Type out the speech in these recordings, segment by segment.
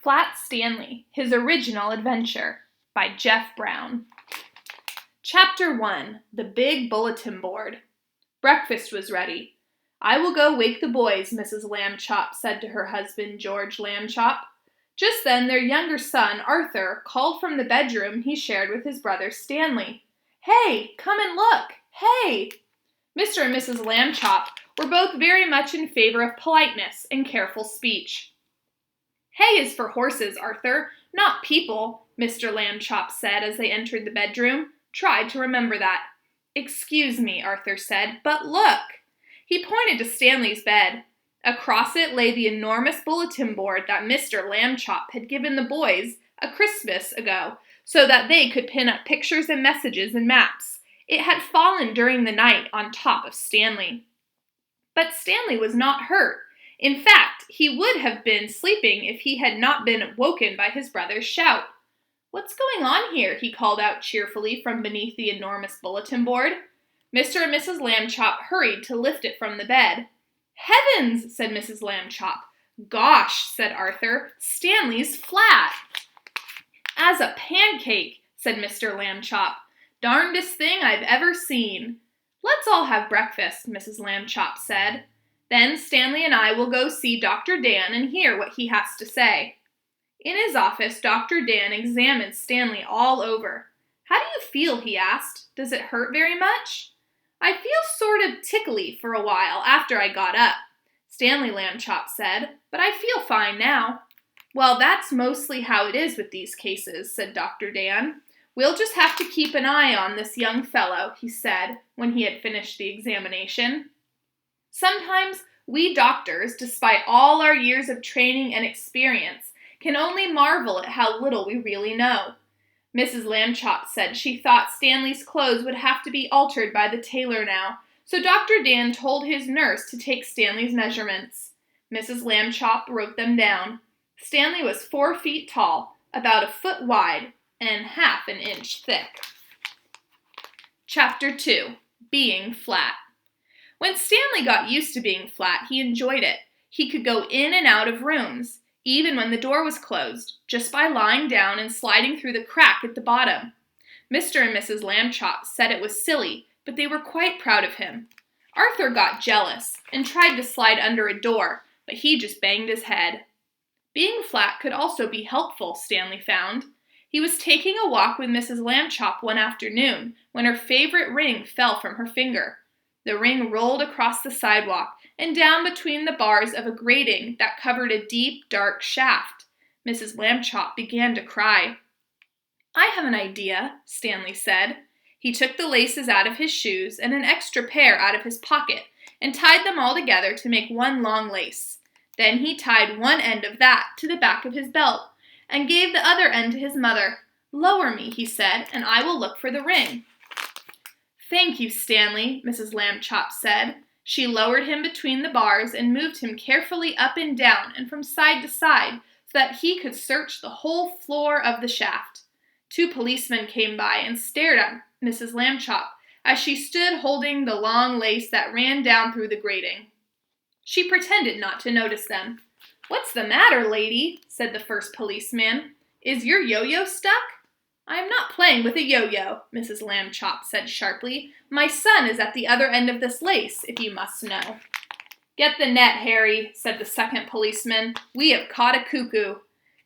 Flat Stanley, His Original Adventure by Jeff Brown. Chapter 1, The Big Bulletin Board. Breakfast was ready. "I will go wake the boys," Mrs. Lambchop said to her husband, George Lambchop. Just then their younger son, Arthur, called from the bedroom he shared with his brother Stanley. "Hey, come and look! Hey!" Mr. and Mrs. Lambchop were both very much in favor of politeness and careful speech. "Hay is for horses, Arthur, not people," Mr. Lambchop said as they entered the bedroom. "Try to remember that." "Excuse me," Arthur said, "but look." He pointed to Stanley's bed. Across it lay the enormous bulletin board that Mr. Lambchop had given the boys a Christmas ago, so that they could pin up pictures and messages and maps. It had fallen during the night on top of Stanley. But Stanley was not hurt. In fact, he would have been sleeping if he had not been woken by his brother's shout. "What's going on here?" he called out cheerfully from beneath the enormous bulletin board. Mr. and Mrs. Lambchop hurried to lift it from the bed. "Heavens!" said Mrs. Lambchop. "Gosh!" said Arthur. "Stanley's flat." "As a pancake," said Mr. Lambchop. "Darndest thing I've ever seen." "Let's all have breakfast," Mrs. Lambchop said. "Then Stanley and I will go see Dr. Dan and hear what he has to say." In his office, Dr. Dan examined Stanley all over. "How do you feel?" he asked. "Does it hurt very much?" "I feel sort of tickly for a while after I got up," Stanley Lambchop said, "but I feel fine now." "Well, that's mostly how it is with these cases," said Dr. Dan. "We'll just have to keep an eye on this young fellow," he said when he had finished the examination. Sometimes we doctors, despite all our years of training and experience, can only marvel at how little we really know. Mrs. Lambchop said she thought Stanley's clothes would have to be altered by the tailor now, so Dr. Dan told his nurse to take Stanley's measurements. Mrs. Lambchop wrote them down. Stanley was 4 feet tall, about a foot wide, and half an inch thick. Chapter 2, Being Flat. When Stanley got used to being flat, he enjoyed it. He could go in and out of rooms, even when the door was closed, just by lying down and sliding through the crack at the bottom. Mr. and Mrs. Lambchop said it was silly, but they were quite proud of him. Arthur got jealous and tried to slide under a door, but he just banged his head. Being flat could also be helpful, Stanley found. He was taking a walk with Mrs. Lambchop one afternoon when her favorite ring fell from her finger. The ring rolled across the sidewalk and down between the bars of a grating that covered a deep, dark shaft. Mrs. Lambchop began to cry. "I have an idea," Stanley said. He took the laces out of his shoes and an extra pair out of his pocket and tied them all together to make one long lace. Then he tied one end of that to the back of his belt and gave the other end to his mother. "Lower me," he said, "and I will look for the ring." "Thank you, Stanley," Mrs. Lambchop said. She lowered him between the bars and moved him carefully up and down and from side to side so that he could search the whole floor of the shaft. 2 policemen came by and stared at Mrs. Lambchop as she stood holding the long lace that ran down through the grating. She pretended not to notice them. "What's the matter, lady?" said the first policeman. "Is your yo-yo stuck?" "I am not playing with a yo-yo," Mrs. Lambchop said sharply. "My son is at the other end of this lace, if you must know." "Get the net, Harry," said the second policeman. "We have caught a cuckoo."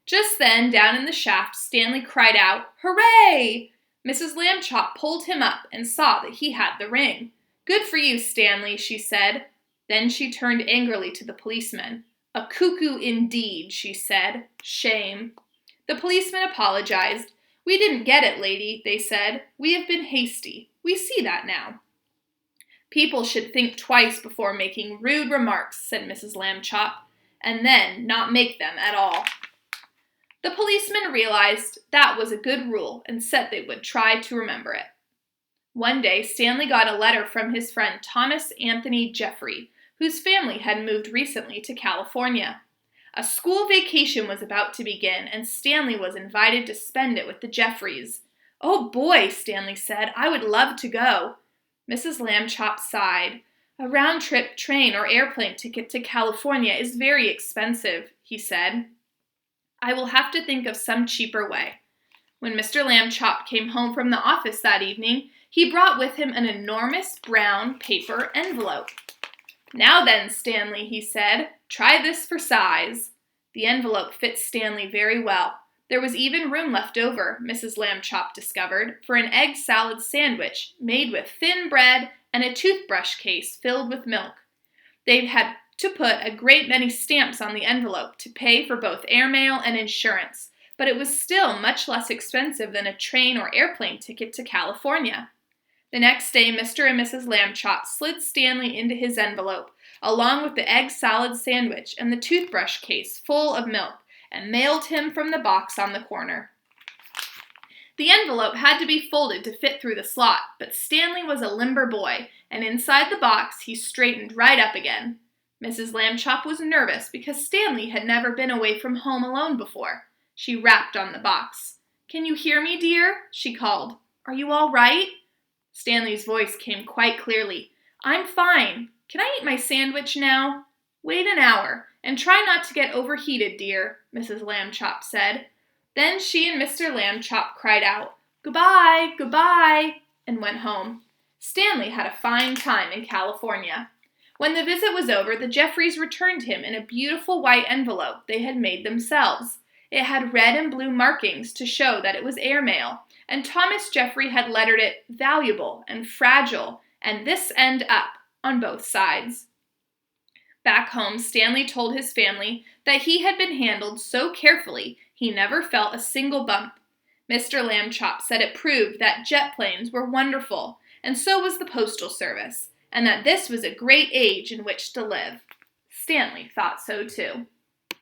Just then, down in the shaft, Stanley cried out, "Hooray!" Mrs. Lambchop pulled him up and saw that he had the ring. "Good for you, Stanley," she said. Then she turned angrily to the policeman. "A cuckoo indeed," she said. "Shame." The policeman apologized. "We didn't get it, lady," they said. "We have been hasty. We see that now." "People should think twice before making rude remarks," said Mrs. Lambchop, "and then not make them at all." The policeman realized that was a good rule and said they would try to remember it. One day, Stanley got a letter from his friend Thomas Anthony Jeffrey, whose family had moved recently to California. A school vacation was about to begin, and Stanley was invited to spend it with the Jeffreys. "Oh boy," Stanley said, "I would love to go." Mrs. Lambchop sighed. "A round-trip train or airplane ticket to California is very expensive," he said. I will have to think of some cheaper way." When Mr. Lamb Chop came home from the office that evening, he brought with him an enormous brown paper envelope. "Now then, Stanley," he said, "try this for size." The envelope fit Stanley very well. There was even room left over, Mrs. Lamb Chop discovered, for an egg salad sandwich made with thin bread and a toothbrush case filled with milk. They had to put a great many stamps on the envelope to pay for both airmail and insurance, but it was still much less expensive than a train or airplane ticket to California. The next day, Mr. and Mrs. Lamb Chop slid Stanley into his envelope, along with the egg salad sandwich and the toothbrush case full of milk, and mailed him from the box on the corner. The envelope had to be folded to fit through the slot, but Stanley was a limber boy, and inside the box he straightened right up again. Mrs. Lamb Chop was nervous because Stanley had never been away from home alone before. She rapped on the box. "Can you hear me, dear?" she called. "Are you all right?" Stanley's voice came quite clearly. "I'm fine. Can I eat my sandwich now?" "Wait an hour, and try not to get overheated, dear," Mrs. Lamb Chop said. Then she and Mr. Lamb Chop cried out, "Goodbye, goodbye," and went home. Stanley had a fine time in California. When the visit was over, the Jeffreys returned him in a beautiful white envelope they had made themselves. It had red and blue markings to show that it was airmail, and Thomas Jeffrey had lettered it "Valuable" and "Fragile" and "This End Up" on both sides. Back home, Stanley told his family that he had been handled so carefully he never felt a single bump. Mr. Lamb Chop said it proved that jet planes were wonderful, and so was the Postal Service, and that this was a great age in which to live. Stanley thought so too.